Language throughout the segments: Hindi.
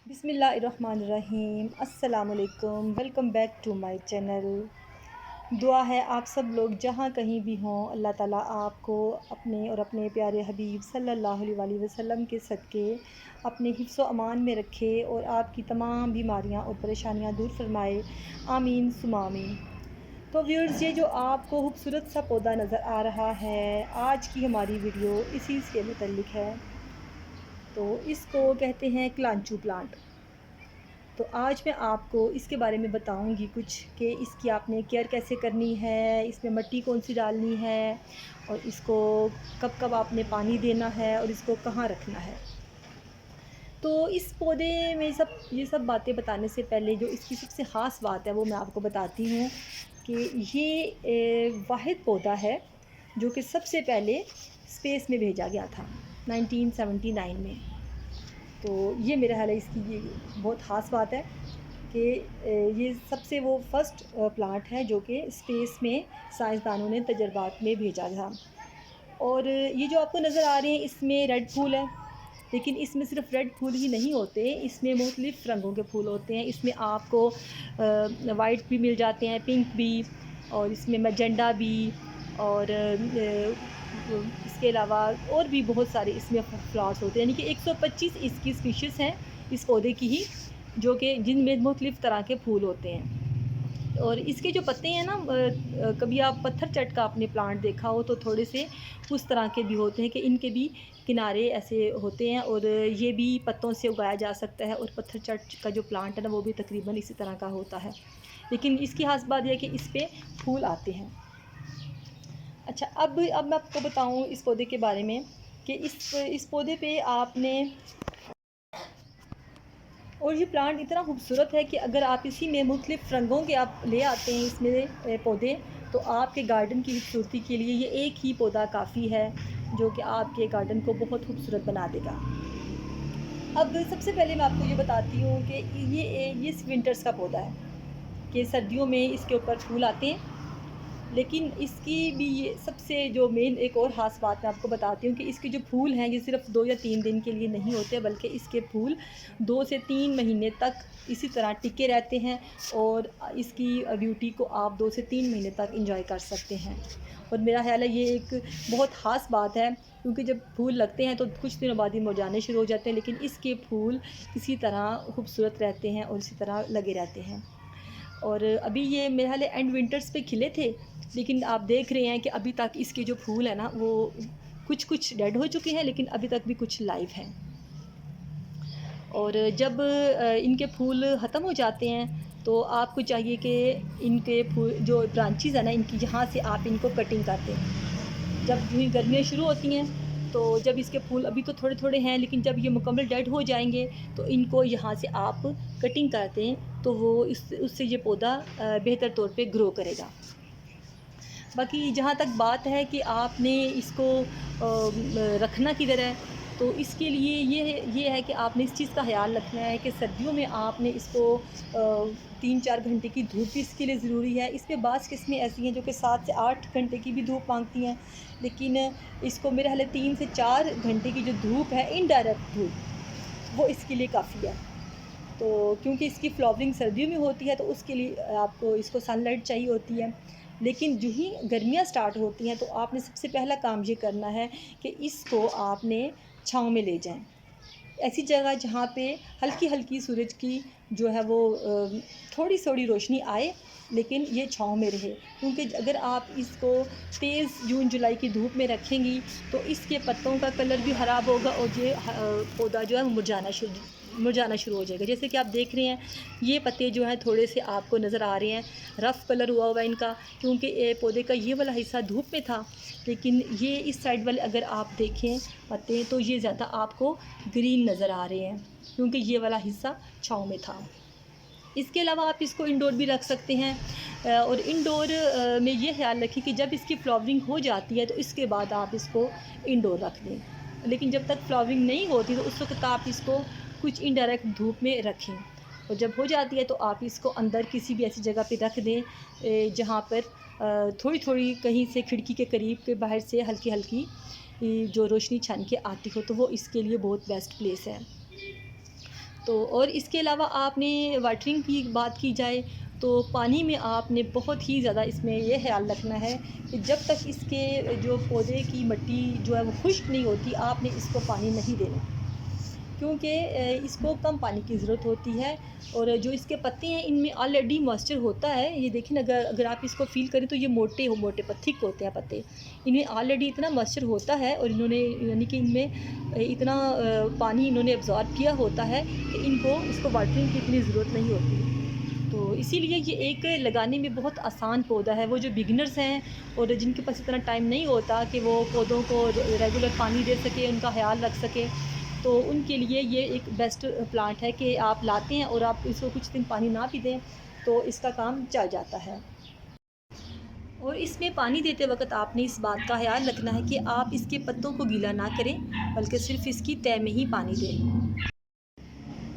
बिस्मिल्लाहिर्रहमानिर्रहीम। अस्सलाम वालेकुम। Welcome back to my channel. दुआ है आप सब लोग जहाँ कहीं भी हों, अल्लाह ताला आपको अपने और अपने प्यारे हबीब सल्लल्लाहु अलैहि वसल्लम के सदक़े अपने हिफ्ज़ व अमान में रखे और आपकी तमाम बीमारियाँ और परेशानियाँ दूर फरमाए। आमीन सुम्मा आमीन। तो व्यूअर्स, ये जो आपको खूबसूरत सा पौधा नज़र आ रहा है, आज की हमारी वीडियो इसी से मुतल्लिक़ है। तो इसको कहते हैं क्लांचू प्लांट। तो आज मैं आपको इसके बारे में बताऊंगी कुछ कि इसकी आपने केयर कैसे करनी है, इसमें मिट्टी कौन सी डालनी है और इसको कब कब आपने पानी देना है और इसको कहाँ रखना है। तो इस पौधे में ये सब बातें बताने से पहले जो इसकी सबसे ख़ास बात है वो मैं आपको बताती हूँ कि ये वाहिद पौधा है जो कि सबसे पहले स्पेस में भेजा गया था 1979 में। तो ये मेरा ख़्याल है इसकी ये बहुत ख़ास बात है कि ये सबसे वो फर्स्ट प्लांट है जो कि स्पेस में साइंसदानों ने तजर्बात में भेजा था। और ये जो आपको नज़र आ रहे हैं इसमें रेड फूल है, लेकिन इसमें सिर्फ रेड फूल ही नहीं होते, इसमें मुख्तलिफ़ रंगों के फूल होते हैं। इसमें आपको वाइट भी मिल जाते हैं, पिंक भी, और इसमें मैजेंडा भी, और इसके अलावा और भी बहुत सारे इसमें फ्लावर्स होते हैं। यानी कि 125 इसकी स्पीशीज़ हैं इस पौधे की ही, जो कि जिनमें मुख्तलिफ़ तरह के फूल होते हैं। और इसके जो पत्ते हैं ना, कभी आप पत्थर चट का आपने प्लांट देखा हो तो थोड़े से उस तरह के भी होते हैं कि इनके भी किनारे ऐसे होते हैं, और ये भी पत्तों से उगाया जा सकता है। और पत्थर चट का जो प्लांट है ना वो भी तकरीबन इसी तरह का होता है, लेकिन इसकी खास बात यह है कि इस पर फूल आते हैं। अच्छा, अब मैं आपको बताऊं इस पौधे के बारे में कि इस पौधे पे आपने, और ये प्लांट इतना खूबसूरत है कि अगर आप इसी में मुख्तलिफ़ रंगों के आप ले आते हैं इसमें पौधे, तो आपके गार्डन की खूबसूरती के लिए ये एक ही पौधा काफ़ी है जो कि आपके गार्डन को बहुत खूबसूरत बना देगा। अब सबसे पहले मैं आपको ये बताती हूँ कि ये विंटर्स का पौधा है कि सर्दियों में इसके ऊपर फूल आते हैं, लेकिन इसकी भी ये सबसे जो मेन एक और ख़ास बात मैं आपको बताती हूँ कि इसके जो फूल हैं ये सिर्फ 2 या 3 दिन के लिए नहीं होते, बल्कि इसके फूल 2 से 3 महीने तक इसी तरह टिके रहते हैं, और इसकी ब्यूटी को आप 2 से 3 महीने तक एंजॉय कर सकते हैं। और मेरा ख़्याल है ये एक बहुत ख़ास बात है, क्योंकि जब फूल लगते हैं तो कुछ दिनों बाद ही मुरझाने शुरू हो जाते हैं, लेकिन इसके फूल इसी तरह खूबसूरत रहते हैं और इसी तरह लगे रहते हैं। और अभी ये मेरे ख़्याल है एंड विंटर्स पे खिले थे, लेकिन आप देख रहे हैं कि अभी तक इसके जो फूल हैं ना वो कुछ डेड हो चुके हैं, लेकिन अभी तक भी कुछ लाइव हैं। और जब इनके फूल ख़त्म हो जाते हैं तो आपको चाहिए कि इनके फूल जो ब्रांचेज़ हैं ना इनकी, यहाँ से आप इनको कटिंग कर दें। जब यूँ गर्मियाँ शुरू होती हैं तो जब इसके फूल अभी तो थोड़े थोड़े हैं, लेकिन जब ये मुकम्मल डेड हो जाएंगे तो इनको यहाँ से आप कटिंग कर दें, तो वो उससे ये पौधा बेहतर तौर पे ग्रो करेगा। बाकी जहाँ तक बात है कि आपने इसको रखना किधर है, तो इसके लिए ये है कि आपने इस चीज़ का ख़्याल रखना है कि सर्दियों में आपने इसको 3-4 घंटे की धूप भी इसके लिए ज़रूरी है। इसमें बाज़ किस्में ऐसी हैं जो कि 7 से 8 घंटे की भी धूप मांगती हैं, लेकिन इसको मेरे ख़्याल है 3 से 4 घंटे की जो धूप है, इनडायरेक्ट धूप, वो इसके लिए काफ़ी है। तो क्योंकि इसकी फ्लावरिंग सर्दियों में होती है तो उसके लिए आपको इसको सनलाइट चाहिए होती है, लेकिन जो ही गर्मियाँ स्टार्ट होती हैं तो आपने सबसे पहला काम ये करना है कि इसको आपने छाँव में ले जाएं, ऐसी जगह जहाँ पे हल्की हल्की सूरज की जो है वो थोड़ी थोड़ी रोशनी आए, लेकिन ये छाँव में रहे। क्योंकि अगर आप इसको तेज़ जून जुलाई की धूप में रखेंगी तो इसके पत्तों का कलर भी ख़राब होगा और ये पौधा जो है मुरझाना शुरू हो जाएगा। जैसे कि आप देख रहे हैं ये पत्ते जो हैं थोड़े से आपको नज़र आ रहे हैं, रफ़ कलर हुआ हुआ है इनका, क्योंकि पौधे का ये वाला हिस्सा धूप में था, लेकिन ये इस साइड वाले अगर आप देखें पत्ते तो ये ज़्यादा आपको ग्रीन नज़र आ रहे हैं, क्योंकि ये वाला हिस्सा छाँव में था। इसके अलावा आप इसको इंडोर भी रख सकते हैं, और इंडोर में ये ख्याल रखें कि जब इसकी फ्लावरिंग हो जाती है तो इसके बाद आप इसको इंडोर रख दें, लेकिन जब तक फ्लावरिंग नहीं होती तो उस वक्त आप इसको कुछ इनडायरेक्ट धूप में रखें, और जब हो जाती है तो आप इसको अंदर किसी भी ऐसी जगह पे रख दें जहाँ पर थोड़ी थोड़ी कहीं से खिड़की के करीब के बाहर से हल्की हल्की जो रोशनी छन के आती हो, तो वो इसके लिए बहुत बेस्ट प्लेस है। तो और इसके अलावा आपने वाटरिंग की बात की जाए तो पानी में आपने बहुत ही ज़्यादा इसमें ये ख़्याल रखना है कि जब तक इसके जो पौधे की मिट्टी जो है वो खुश्क नहीं होती, आपने इसको पानी नहीं देना, क्योंकि इसको कम पानी की ज़रूरत होती है। और जो इसके पत्ते हैं इनमें ऑलरेडी मॉइस्चर होता है। ये देखिए ना, अगर अगर आप इसको फ़ील करें तो ये मोटे मोटे थिक होते हैं पत्ते, इनमें ऑलरेडी इतना मॉइस्चर होता है और इन्होंने यानी कि इनमें इतना पानी इन्होंने एब्ज़ॉर्ब किया होता है कि इनको इसको वाटरिंग की इतनी ज़रूरत नहीं होती। तो इसीलिए ये एक लगाने में बहुत आसान पौधा है। वो जो बिगिनर्स हैं और जिनके पास इतना टाइम नहीं होता कि वो पौधों को रेगुलर पानी दे सके, उनका ख़्याल रख सके, तो उनके लिए ये एक बेस्ट प्लांट है कि आप लाते हैं और आप इसको कुछ दिन पानी ना भी दें तो इसका काम चल जाता है। और इसमें पानी देते वक्त आपने इस बात का ख्याल रखना है कि आप इसके पत्तों को गीला ना करें, बल्कि सिर्फ इसकी तह में ही पानी दें।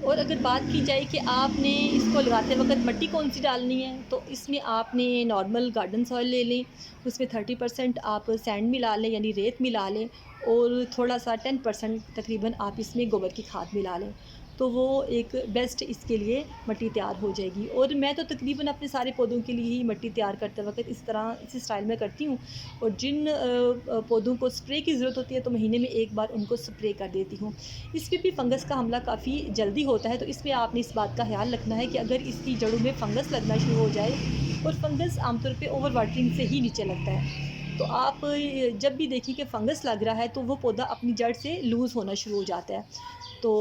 और अगर बात की जाए कि आपने इसको लगाते वक्त मिट्टी कौन सी डालनी है, तो इसमें आपने नॉर्मल गार्डन सॉइल ले लें, उसमें 30% आप सैंड मिला लें यानी रेत मिला लें, और थोड़ा सा 10% तकरीबन आप इसमें गोबर की खाद मिला लें, तो वो एक बेस्ट इसके लिए मिट्टी तैयार हो जाएगी। और मैं तो तकरीबन अपने सारे पौधों के लिए ही मिट्टी तैयार करते वक्त इस तरह इसी स्टाइल में करती हूँ। और जिन पौधों को स्प्रे की ज़रूरत होती है तो महीने में एक बार उनको स्प्रे कर देती हूँ। इसमें भी फंगस का हमला काफ़ी जल्दी होता है, तो इसमें आपने इस बात का ख्याल रखना है कि अगर इसकी जड़ों में फंगस लगना शुरू हो जाए, और फंगस आमतौर पर ओवर वाटरिंग से ही नीचे लगता है, तो आप जब भी देखिए कि फ़ंगस लग रहा है तो वो पौधा अपनी जड़ से लूज़ होना शुरू हो जाता है। तो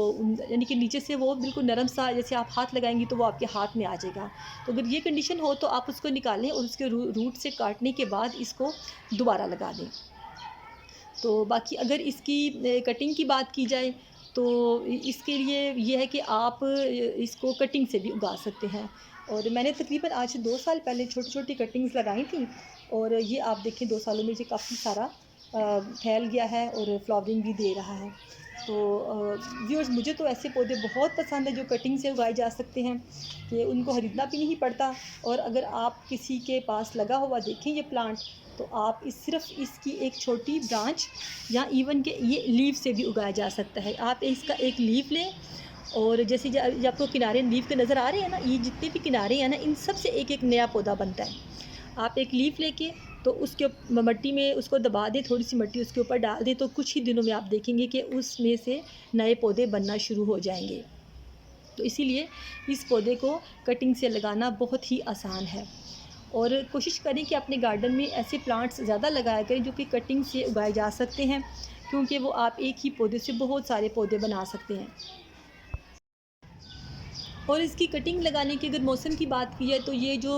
यानी कि नीचे से वो बिल्कुल नरम सा, जैसे आप हाथ लगाएंगी तो वो आपके हाथ में आ जाएगा। तो अगर ये कंडीशन हो तो आप उसको निकालें और उसके रूट से काटने के बाद इसको दोबारा लगा दें। तो बाकी अगर इसकी कटिंग की बात की जाए तो इसके लिए ये है कि आप इसको कटिंग से भी उगा सकते हैं। और मैंने तकरीबन आज से 2 साल पहले छोटी छोटी कटिंग्स लगाई थी, और ये आप देखें 2 सालों में ये काफ़ी सारा फैल गया है और फ्लावरिंग भी दे रहा है। तो व्यूअर्स, मुझे तो ऐसे पौधे बहुत पसंद है जो कटिंग से उगाए जा सकते हैं, कि उनको खरीदना भी नहीं पड़ता। और अगर आप किसी के पास लगा हुआ देखें ये प्लांट, तो आप सिर्फ इसकी एक छोटी ब्रांच या इवन के ये लीफ से भी उगाया जा सकता है। आप इसका एक लीफ लें, और जैसे जब आपको किनारे लीफ के नज़र आ रहे हैं ना, ये जितने भी किनारे हैं ना, इन सब से एक एक नया पौधा बनता है। आप एक लीफ लेके तो उसके मिट्टी में उसको दबा दें, थोड़ी सी मिट्टी उसके ऊपर डाल दें, तो कुछ ही दिनों में आप देखेंगे कि उसमें से नए पौधे बनना शुरू हो जाएंगे। तो इसीलिए इस पौधे को कटिंग से लगाना बहुत ही आसान है। और कोशिश करें कि अपने गार्डन में ऐसे प्लांट्स ज़्यादा लगाया करें जो कि कटिंग से उगाए जा सकते हैं, क्योंकि वो आप एक ही पौधे से बहुत सारे पौधे बना सकते हैं। और इसकी कटिंग लगाने की अगर मौसम की बात की है तो ये जो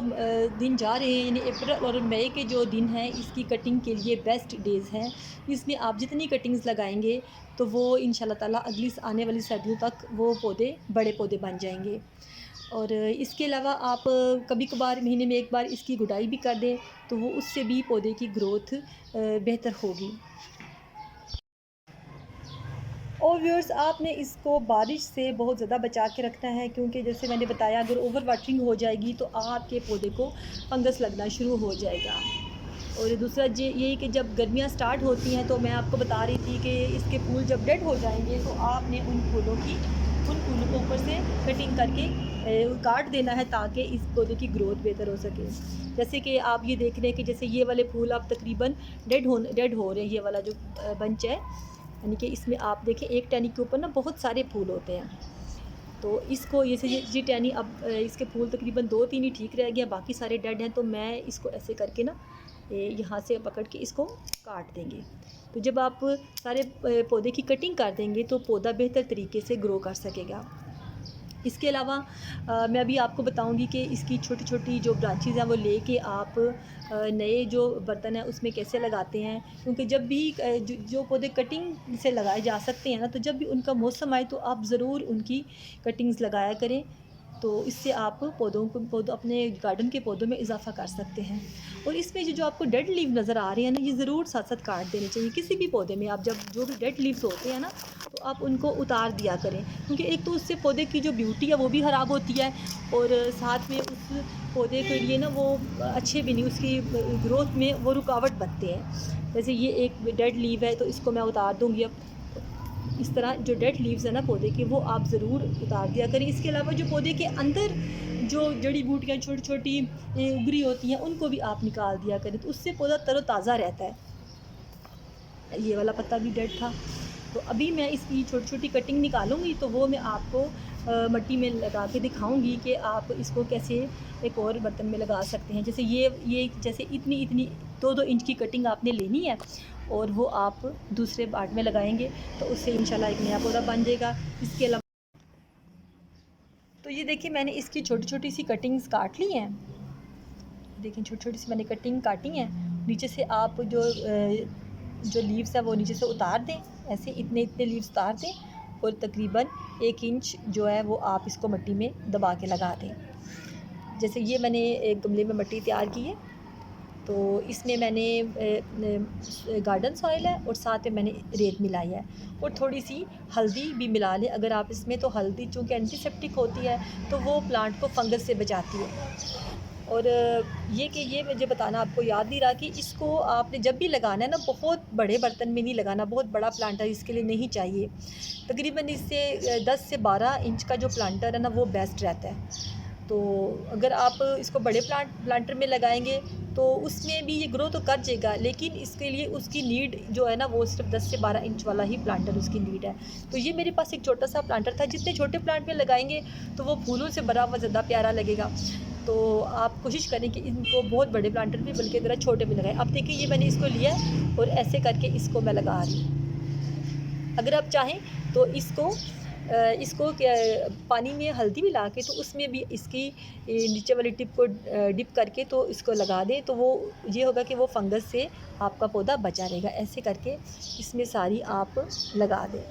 दिन जा रहे हैं यानी अप्रैल और मई के जो दिन हैं, इसकी कटिंग के लिए बेस्ट डेज़ हैं। इसमें आप जितनी कटिंग्स लगाएंगे तो वो इंशाल्लाह ताला अगली आने वाली सर्दियों तक वो पौधे बड़े पौधे बन जाएंगे। और इसके अलावा आप कभी कभार महीने में एक बार इसकी गुड़ाई भी कर दें, तो वो उससे भी पौधे की ग्रोथ बेहतर होगी। और व्यूअर्स, आपने इसको बारिश से बहुत ज़्यादा बचा के रखना है, क्योंकि जैसे मैंने बताया अगर ओवर वाटरिंग हो जाएगी तो आपके पौधे को फंगस लगना शुरू हो जाएगा। और दूसरा ये कि जब गर्मियाँ स्टार्ट होती हैं तो मैं आपको बता रही थी कि इसके फूल जब डेड हो जाएंगे तो आपने उन फूलों को ऊपर से कटिंग करके काट देना है, ताकि इस पौधे की ग्रोथ बेहतर हो सके। जैसे कि आप ये देख रहे हैं कि जैसे ये वाले फूल अब तकरीबन डेड हो रहे हैं, ये वाला जो बंच है, यानी कि इसमें आप देखें एक टहनी के ऊपर ना बहुत सारे फूल होते हैं। तो इसको ये टहनी अब इसके फूल तकरीबन 2-3 ही ठीक रह गया, बाकी सारे डेड हैं। तो मैं इसको ऐसे करके ना यहाँ से पकड़ के इसको काट देंगे। तो जब आप सारे पौधे की कटिंग कर देंगे तो पौधा बेहतर तरीके से ग्रो कर सकेगा। इसके अलावा मैं अभी आपको बताऊंगी कि इसकी छोटी छोटी जो ब्रांचेज़ हैं वो लेके आप नए जो बर्तन हैं उसमें कैसे लगाते हैं, क्योंकि जब भी जो पौधे कटिंग से लगाए जा सकते हैं ना, तो जब भी उनका मौसम आए तो आप ज़रूर उनकी कटिंग्स लगाया करें। तो इससे आप पौधों अपने गार्डन के पौधों में इजाफा कर सकते हैं। और इसमें जो आपको डेड लीव नज़र आ रहे हैं ना, ये ज़रूर साथ साथ काट देने चाहिए। किसी भी पौधे में आप जब जो भी डेड लीव्स होते हैं ना, तो आप उनको उतार दिया करें, क्योंकि एक तो उससे पौधे की जो ब्यूटी है वो भी ख़राब होती है, और साथ में उस पौधे के लिए ना वो अच्छे भी नहीं, उसकी ग्रोथ में वो रुकावट बनते हैं। जैसे ये एक डेड लीव है तो इसको मैं उतार दूँगी अब। इस तरह जो डेड लीव्स है ना पौधे के, वो आप ज़रूर उतार दिया करें। इसके अलावा जो पौधे के अंदर जो जड़ी बूटियाँ छोटी छोटी उभरी होती हैं, उनको भी आप निकाल दिया करें, तो उससे पौधा तरोताज़ा रहता है। ये वाला पत्ता भी डेड था। तो अभी मैं इसकी छोटी छोटी कटिंग निकालूंगी, तो वो मैं आपको मिट्टी में लगा के दिखाऊंगी कि आप इसको कैसे एक और बर्तन में लगा सकते हैं। जैसे ये जैसे इतनी इतनी 2-2 इंच की कटिंग आपने लेनी है और वो आप दूसरे पार्ट में लगाएंगे, तो उससे इंशाल्लाह एक नया पौधा बन जाएगा। इसके अलावा तो ये देखिए, मैंने इसकी छोटी छोटी सी कटिंग्स काट ली हैं। देखिए छोटी छोटी सी मैंने कटिंग काटी हैं। नीचे से आप जो लीव्स है वो नीचे से उतार दें, ऐसे इतने इतने लीव्स उतार दें, और तकरीबन 1 इंच जो है वो आप इसको मिट्टी में दबा के लगा दें। जैसे ये मैंने एक गमले में मिट्टी तैयार की है, तो इसमें मैंने गार्डन सॉइल है और साथ में मैंने रेत मिलाई है, और थोड़ी सी हल्दी भी मिला लें अगर आप इसमें। तो हल्दी चूँकि एंटीसेप्टिक होती है, तो वो प्लांट को फंगस से बचाती है। और ये मुझे बताना आपको याद नहीं रहा कि इसको आपने जब भी लगाना है ना, बहुत बड़े बर्तन में नहीं लगाना, बहुत बड़ा प्लांटर इसके लिए नहीं चाहिए। तकरीबन इससे 10 से 12 इंच का जो प्लांटर है ना, वो बेस्ट रहता है। तो अगर आप इसको बड़े प्लांटर में लगाएंगे तो उसमें भी ये ग्रो तो कर जाएगा, लेकिन इसके लिए उसकी नीड जो है ना, वो सिर्फ 10 से 12 इंच वाला ही प्लांटर उसकी नीड है। तो ये मेरे पास एक छोटा सा प्लांटर था। जितने छोटे प्लांट में लगाएंगे तो वो फूलों से भरा हुआ ज़्यादा प्यारा लगेगा। तो आप कोशिश करें कि इनको बहुत बड़े प्लांटर भी बल्कि ज़रा छोटे में लगाएं। अब देखिए, ये मैंने इसको लिया है और ऐसे करके इसको मैं लगा रही हूँ। अगर आप चाहें तो इसको क्या पानी में हल्दी मिला के, तो उसमें भी इसकी नीचे वाली टिप को डिप करके तो इसको लगा दें, तो वो ये होगा कि वो फंगस से आपका पौधा बचा रहेगा। ऐसे करके इसमें सारी आप लगा दें।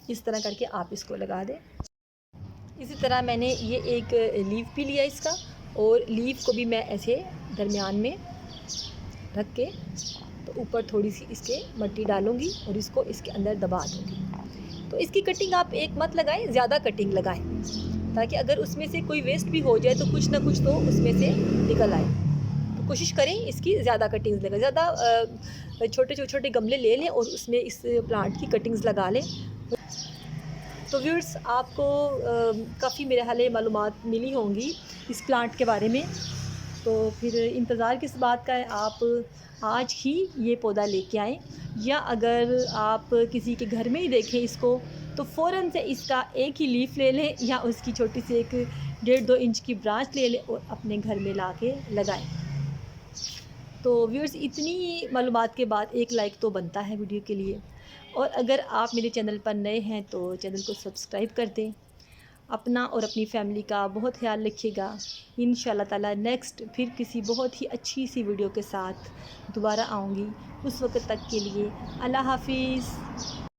इस तरह करके आप इसको लगा दें। इसी तरह मैंने ये एक लीफ भी लिया इसका, और लीफ को भी मैं ऐसे दरमियान में रख के तो ऊपर थोड़ी सी इसके मिट्टी डालूँगी और इसको इसके अंदर दबा दूँगी। तो इसकी कटिंग आप एक मत लगाएं, ज़्यादा कटिंग लगाएं, ताकि अगर उसमें से कोई वेस्ट भी हो जाए तो कुछ ना कुछ तो उसमें से निकल आए। तो कोशिश करें इसकी ज़्यादा कटिंग्स लगाएं, ज़्यादा छोटे छोटे गमले ले लें और उसमें इस प्लांट की कटिंग्स लगा लें। तो व्यूअर्स, आपको काफ़ी मेरे हाल मालूमात मिली होंगी इस प्लांट के बारे में। तो फिर इंतज़ार किस बात का है, आप आज ही ये पौधा लेके आएँ, या अगर आप किसी के घर में ही देखें इसको, तो फ़ौरन से इसका एक ही लीफ ले लें, या उसकी छोटी सी एक 1.5-2 इंच की ब्रांच ले लें और अपने घर में ला के लगाएँ। तो व्यूअर्स, इतनी मालूमात के बाद एक लाइक तो बनता है वीडियो के लिए, और अगर आप मेरे चैनल पर नए हैं तो चैनल को सब्सक्राइब कर दें। अपना और अपनी फैमिली का बहुत ख्याल रखिएगा। इंशाल्लाह ताला नेक्स्ट फिर किसी बहुत ही अच्छी सी वीडियो के साथ दोबारा आऊँगी। उस वक्त तक के लिए अल्लाह हाफिज़।